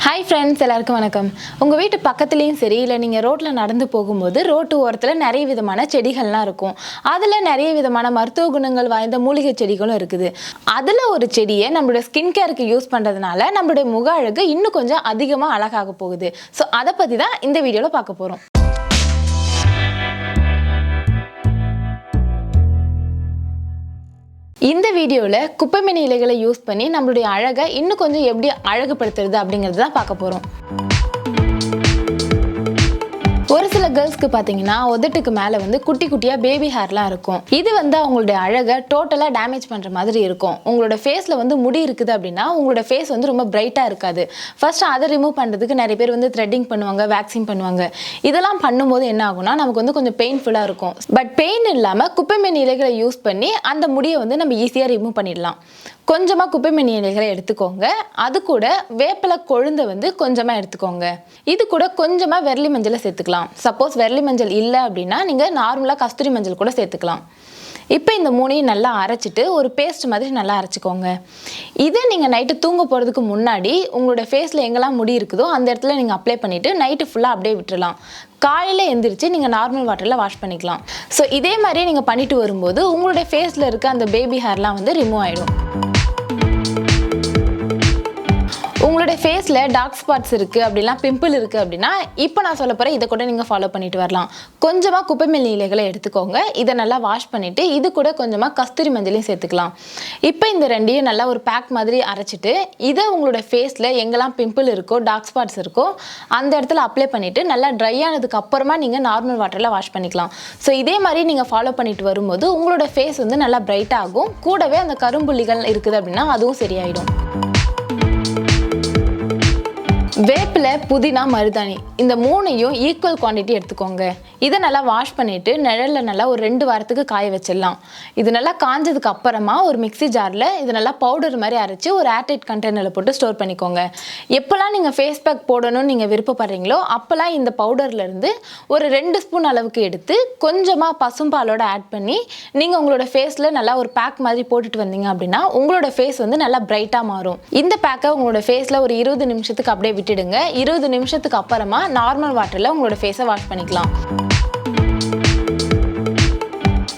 Hi friends, எல்லாருக்கும் வணக்கம். உங்கள் வீட்டு பக்கத்துலேயும் சரி, இல்லை நீங்கள் ரோட்டில் நடந்து போகும்போது ரோட்டு ஓரத்தில் நிறைய விதமான செடிகள்லாம் இருக்கும். அதில் நிறைய விதமான மருத்துவ குணங்கள் வாய்ந்த மூலிகை செடிகளும் இருக்குது. அதில் ஒரு செடியை நம்மளுடைய ஸ்கின் கேருக்கு யூஸ் பண்ணுறதுனால நம்மளுடைய முக அழகு இன்னும் கொஞ்சம் அதிகமாக அழகாக போகுது. ஸோ அதை பற்றி தான் இந்த வீடியோவில் பார்க்க போகிறோம். இந்த வீடியோவில் குப்பைமேனி இலைகளை யூஸ் பண்ணி நம்மளுடைய அழகை இன்னும் கொஞ்சம் எப்படி அழகுபடுத்துறது அப்படிங்கிறது தான் பார்க்க போகிறோம். ஒரு சில கேர்ள்ஸ்க்கு பார்த்தீங்கன்னா உதட்டுக்கு மேலே குட்டி குட்டியாக பேபி ஹேர்லாம் இருக்கும். இது அவங்களுடைய அழகை டோட்டலாக டேமேஜ் பண்ணுற மாதிரி இருக்கும். உங்களோட ஃபேஸில் முடி இருக்குது அப்படின்னா உங்களோட ஃபேஸ் ரொம்ப பிரைட்டாக இருக்காது. ஃபர்ஸ்ட் அதை ரிமூவ் பண்ணுறதுக்கு நிறைய பேர் த்ரெட்டிங் பண்ணுவாங்க, வேக்சிங் பண்ணுவாங்க. இதெல்லாம் பண்ணும்போது என்ன ஆகும்னா நமக்கு கொஞ்சம் பெயின்ஃபுல்லாக இருக்கும். பட் பெயின் இல்லாமல் குப்பைமேனி இலைகளை யூஸ் பண்ணி அந்த முடியை நம்ம ஈஸியாக ரிமூவ் பண்ணிடலாம். கொஞ்சமாக குப்பைமேனி இலைகளை எடுத்துக்கோங்க. அது கூட வேப்பிலை கொழுந்தை கொஞ்சமாக எடுத்துக்கோங்க. இது கூட கொஞ்சமாக வெள்ளி மஞ்சளை சேர்த்துக்கலாம். சப்போஸ் வெள்ளி மஞ்சள் இல்லை அப்படின்னா நீங்கள் நார்மலாக கஸ்தூரி மஞ்சள் கூட சேர்த்துக்கலாம். இப்போ இந்த மூணையும் நல்லா அரைச்சிட்டு ஒரு பேஸ்ட் மாதிரி நல்லா அரைச்சிக்கோங்க. இதை நீங்கள் நைட்டு தூங்க போகிறதுக்கு முன்னாடி உங்களோட ஃபேஸில் எங்கெல்லாம் முடி இருக்குதோ அந்த இடத்துல நீங்கள் அப்ளை பண்ணிவிட்டு நைட்டு ஃபுல்லாக அப்படியே விட்டுடலாம். காலையில் எந்திரிச்சு நீங்கள் நார்மல் வாட்டரில் வாஷ் பண்ணிக்கலாம். ஸோ இதே மாதிரி நீங்கள் பண்ணிட்டு வரும்போது உங்களுடைய ஃபேஸில் இருக்க அந்த பேபி ஹேர்லாம் ரிமூவ் ஆகிடும். உங்களுடைய ஃபேஸில் டார்க் ஸ்பாட்ஸ் இருக்குது அப்படிலாம் பிம்பிள் இருக்குது அப்படின்னா இப்போ நான் சொல்ல போகிறேன், இதை கூட நீங்கள் ஃபாலோ பண்ணிட்டு வரலாம். கொஞ்சமாக குப்பைமேனி இலைகளை எடுத்துக்கோங்க. இதை நல்லா வாஷ் பண்ணிவிட்டு இது கூட கொஞ்சமாக கஸ்தூரி மஞ்சளையும் சேர்த்துக்கலாம். இப்போ இந்த ரெண்டையும் நல்லா ஒரு பேக் மாதிரி அரைச்சிட்டு இதை உங்களோட ஃபேஸில் எங்கெல்லாம் பிம்பிள் இருக்கோ, டார்க் ஸ்பாட்ஸ் இருக்கோ அந்த இடத்துல அப்ளை பண்ணிவிட்டு நல்லா ட்ரை ஆனதுக்கு அப்புறமா நீங்கள் நார்மல் வாட்டரில் வாஷ் பண்ணிக்கலாம். ஸோ இதே மாதிரி நீங்கள் ஃபாலோ பண்ணிட்டு வரும்போது உங்களோட ஃபேஸ் நல்லா பிரைட் ஆகும். கூடவே அந்த கரும்புள்ளிகள் இருக்குது அப்படின்னா அதுவும் சரியாயிடும். வேப்பிலை, புதினா, மருதாணி இந்த மூணையும் ஈக்குவல் குவான்டிட்டி எடுத்துக்கோங்க. இதை நல்லா வாஷ் பண்ணிவிட்டு நிழலில் நல்லா ஒரு 2 வாரத்துக்கு காய வச்சிடலாம். இது நல்லா காஞ்சதுக்கு அப்புறமா ஒரு மிக்ஸி ஜாரில் இது நல்லா பவுடர் மாதிரி அரைச்சி ஒரு ஏர்டைட் கண்டெய்னரில் போட்டு ஸ்டோர் பண்ணிக்கோங்க. எப்போல்லாம் நீங்கள் ஃபேஸ் பேக் போடணும்னு நீங்கள் விருப்பப்படுறீங்களோ அப்போல்லாம் இந்த பவுடர்லேருந்து ஒரு 2 ஸ்பூன் அளவுக்கு எடுத்து கொஞ்சமாக பசும்பாலோட ஆட் பண்ணி நீங்கள் உங்களோட ஃபேஸில் நல்லா ஒரு பேக் மாதிரி போட்டுட்டு வந்தீங்க அப்படின்னா உங்களோட ஃபேஸ் நல்லா பிரைட்டாக மாறும். இந்த பேக்கை உங்களோட ஃபேஸில் ஒரு 20 நிமிஷத்துக்கு அப்படியே விட்டுடுங்க. 20 நிமிஷத்துக்கு அப்புறமா நார்மல் வாட்டரில் உங்களோட ஃபேஸை வாஷ் பண்ணிக்கலாம்.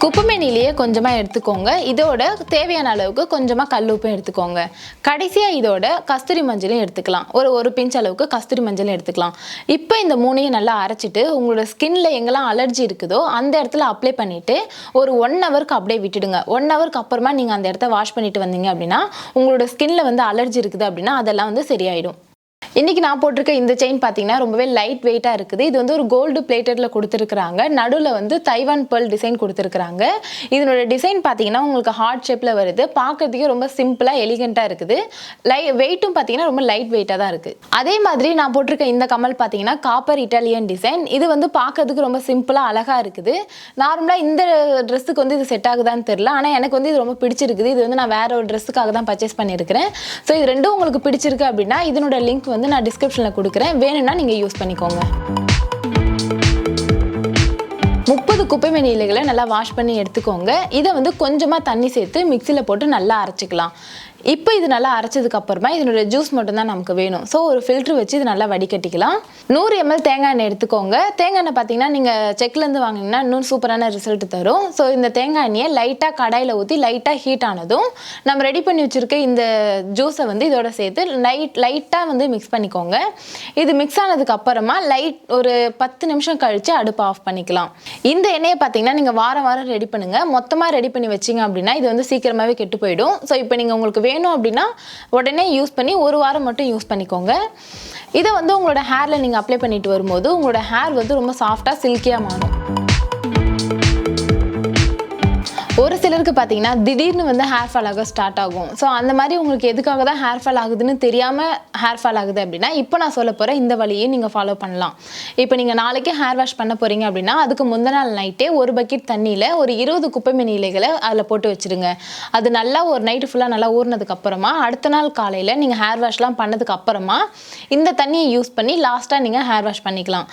குப்பைமேனிலேயே கொஞ்சமாக எடுத்துக்கோங்க. இதோட தேவையான அளவுக்கு கொஞ்சமாக கல்லுப்பும் எடுத்துக்கோங்க. கடைசியாக இதோட கஸ்தூரி மஞ்சளையும் எடுத்துக்கலாம். ஒரு பிஞ்ச் அளவுக்கு கஸ்தூரி மஞ்சளும் எடுத்துக்கலாம். இப்போ இந்த மூணையும் நல்லா அரைச்சிட்டு உங்களோட ஸ்கின்ல எங்கெல்லாம் அலர்ஜி இருக்குதோ அந்த இடத்துல அப்ளை பண்ணிவிட்டு ஒரு 1 ஹவருக்கு அப்படியே விட்டுடுங்க. 1 ஹவருக்கு அப்புறமா நீங்கள் அந்த இடத்த வாஷ் பண்ணிட்டு வந்தீங்க அப்படின்னா உங்களோட ஸ்கின்ல அலர்ஜி இருக்குது அப்படின்னா அதெல்லாம் சரியாயிடும். இன்றைக்கி நான் போட்டிருக்க இந்த செயின் பார்த்தீங்கன்னா ரொம்பவே லைட் வெயிட்டாக இருக்குது. இது ஒரு கோல்டு பிளேட்டடில் கொடுத்துருக்குறாங்க. நடுவில் தைவான் பேர்ல் டிசைன் கொடுத்துருக்குறாங்க. இதனோட டிசைன் பார்த்தீங்கன்னா உங்களுக்கு ஹார்ட் ஷேப்பில் வருது. பார்க்குறதுக்கே ரொம்ப சிம்பிளாக எலிகெண்ட்டாக இருக்குது. வெயிட்டும் பார்த்தீங்கன்னா ரொம்ப லைட் வெயிட்டாக தான் இருக்குது. அதே மாதிரி நான் போட்டிருக்க இந்த கமல் பார்த்தீங்கன்னா காப்பர் இட்டாலியன் டிசைன். இது பார்க்கறதுக்கு ரொம்ப சிம்பிளாக அழகாக இருக்குது. நார்மலாக இந்த ட்ரெஸ்ஸுக்கு இது செட் ஆகுதான்னு தெரில. ஆனால் எனக்கு இது ரொம்ப பிடிச்சிருக்குது. இது நான் வேற ஒரு ட்ரெஸ்ஸுக்காக தான் பர்ச்சேஸ் பண்ணியிருக்கிறேன். ஸோ இது ரெண்டும் உங்களுக்கு பிடிச்சிருக்கு அப்படின்னா இதனோட லிங்க் நான் டிஸ்கிரிப்ஷனில் கொடுக்குறேன். வேணும்னா நீங்கள் யூஸ் பண்ணிக்கோங்க. 30 குப்பைமேனி இலைகளை நல்லா வாஷ் பண்ணி எடுத்துக்கோங்க. இதை கொஞ்சமாக தண்ணி சேர்த்து மிக்சியில் போட்டு நல்லா அரைச்சிக்கலாம். இப்போ இது நல்லா அரைச்சதுக்கு அப்புறமா இதனோட ஜூஸ் மட்டும்தான் நமக்கு வேணும். ஸோ ஒரு ஃபில்ட்ரு வச்சு இது நல்லா வடிகட்டிக்கலாம். 100 ml தேங்காய் எண்ணெய் எடுத்துக்கோங்க. தேங்காய் எண்ணெய் பார்த்தீங்கன்னா நீங்கள் செக்லேருந்து வாங்கினீங்கன்னா இன்னும் சூப்பரான ரிசல்ட் தரும். ஸோ இந்த தேங்காய் எண்ணெயை லைட்டாக கடாயில் ஊற்றி லைட்டாக ஹீட் ஆனதும் நம்ம ரெடி பண்ணி வச்சுருக்க இந்த ஜூஸை இதோட சேர்த்து லைட்டாக மிக்ஸ் பண்ணிக்கோங்க. இது மிக்ஸ் ஆனதுக்கு அப்புறமா ஒரு 10 நிமிஷம் கழித்து அடுப்பை ஆஃப் பண்ணிக்கலாம். இந்த எண்ணெயை பார்த்தீங்கன்னா நீங்கள் வாரம் ரெடி பண்ணுங்கள். மொத்தமாக ரெடி பண்ணி வச்சிங்க அப்படின்னா இது சீக்கிரமாகவே கெட்டு போயிடும். ஸோ இப்போ நீங்கள் உங்களுக்கு வேணும் அப்படின்னா உடனே யூஸ் பண்ணி 1 வாரம் மட்டும் யூஸ் பண்ணிக்கோங்க. இதை உங்களோட ஹேரில் நீங்கள் அப்ளை பண்ணிட்டு வரும்போது உங்களோட ஹேர் ரொம்ப சாஃப்டாக சில்கியாக மாறும். ஒரு சிலருக்கு பார்த்தீங்கன்னா திடீர்னு ஹேர் ஃபால் ஆக ஸ்டார்ட் ஆகும். ஸோ அந்த மாதிரி உங்களுக்கு எதுக்காக தான் ஹேர் ஃபால் ஆகுதுன்னு தெரியாமல் ஹேர் ஃபால் ஆகுது அப்படின்னா இப்போ நான் சொல்ல போகிற இந்த வழியை நீங்கள் ஃபாலோ பண்ணலாம். இப்போ நீங்கள் நாளைக்கு ஹேர் வாஷ் பண்ண போகிறீங்க அப்படின்னா அதுக்கு முந்தின நாள் நைட்டே ஒரு பக்கெட் தண்ணியில் ஒரு 20 குப்பைமேனி இலைகளை அதில் போட்டு வச்சுருங்க. அது நல்லா ஒரு நைட்டு ஃபுல்லாக நல்லா ஊறினதுக்கு அப்புறமா அடுத்த நாள் காலையில் நீங்கள் ஹேர் வாஷ்லாம் பண்ணதுக்கு அப்புறமா இந்த தண்ணியை யூஸ் பண்ணி லாஸ்ட்டாக நீங்கள் ஹேர் வாஷ் பண்ணிக்கலாம்.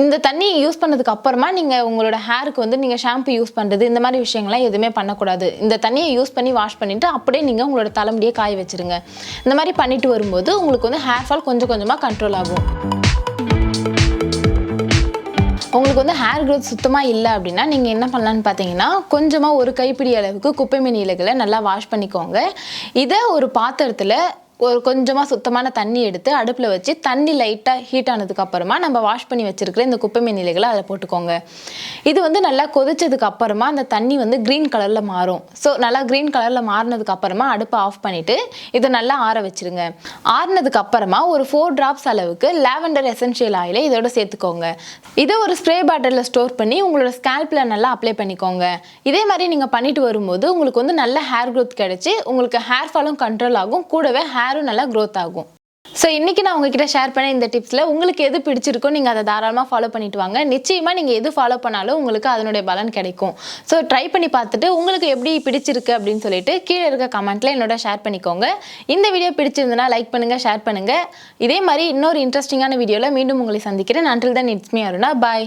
இந்த தண்ணியை யூஸ் பண்ணதுக்கு அப்புறமா நீங்கள் உங்களோட ஹேருக்கு நீங்கள் ஷாம்பு யூஸ் பண்ணுறது இந்த மாதிரி விஷயங்கள்லாம் எதுவுமே எதுவுமே பண்ணக்கூடாது. இந்த தண்ணியை யூஸ் பண்ணி வாஷ் பண்ணிவிட்டு அப்படியே நீங்கள் உங்களோட தலைமுடியை காய வச்சுருங்க. இந்த மாதிரி பண்ணிட்டு வரும்போது உங்களுக்கு வந்து ஹேர் ஃபால் கொஞ்சம் கொஞ்சமாக கண்ட்ரோல் ஆகும். உங்களுக்கு வந்து ஹேர் க்ரோத் சுத்தமாக இல்லை அப்படின்னா நீங்கள் என்ன பண்ணலான்னு பார்த்தீங்கன்னா, கொஞ்சமாக ஒரு கைப்பிடி அளவுக்கு குப்பைமேனி இலைகளை நல்லா வாஷ் பண்ணிக்கோங்க. இதை ஒரு பாத்திரத்தில் ஒரு கொஞ்சமாக சுத்தமான தண்ணி எடுத்து அடுப்பில் வச்சு தண்ணி லைட்டாக ஹீட் ஆனதுக்கு அப்புறமா நம்ம வாஷ் பண்ணி வச்சிருக்கிற இந்த குப்பைமேனி இலைகளை அதில் போட்டுக்கோங்க. இது வந்து நல்லா கொதிச்சதுக்கு அப்புறமா அந்த தண்ணி வந்து க்ரீன் கலரில் மாறும். ஸோ நல்லா க்ரீன் கலரில் மாறினதுக்கு அப்புறமா அடுப்பை ஆஃப் பண்ணிவிட்டு இதை நல்லா ஆற வச்சுருங்க. ஆறினதுக்கு அப்புறமா ஒரு 4 drops அளவுக்கு லாவெண்டர் எசென்ஷியல் ஆயிலை இதோட சேர்த்துக்கோங்க. இதை ஒரு ஸ்ப்ரே பாட்டிலில் ஸ்டோர் பண்ணி உங்களோட ஸ்கேல்பில் நல்லா அப்ளை பண்ணிக்கோங்க. இதே மாதிரி நீங்கள் பண்ணிட்டு வரும்போது உங்களுக்கு வந்து நல்ல ஹேர் க்ரோத் கிடைச்சி உங்களுக்கு ஹேர் ஃபாலும் கண்ட்ரோல் ஆகும், கூடவே ஹேரும் நல்லா க்ரோத் ஆகும். ஸோ இன்றைக்கி நான் உங்ககிட்ட ஷேர் பண்ண இந்த டிப்ஸில் உங்களுக்கு எது பிடிச்சிருக்கோ நீங்கள் அதை தாராளமாக ஃபாலோ பண்ணிட்டு வாங்க. நிச்சயமாக நீங்கள் எது ஃபாலோ பண்ணாலும் உங்களுக்கு அதனுடைய பலன் கிடைக்கும். ஸோ ட்ரை பண்ணி பார்த்துட்டு உங்களுக்கு எப்படி பிடிச்சிருக்கு அப்படின்னு சொல்லிட்டு கீழே இருக்க கமெண்ட்டில் என்னோட ஷேர் பண்ணிக்கோங்க. இந்த வீடியோ பிடிச்சிருந்தனா லைக் பண்ணுங்கள், ஷேர் பண்ணுங்கள். இதே மாதிரி இன்னொரு இன்ட்ரெஸ்டிங்கான வீடியோவில் மீண்டும் உங்களை சந்திக்கிறேன். until then it's me Aruna. Bye.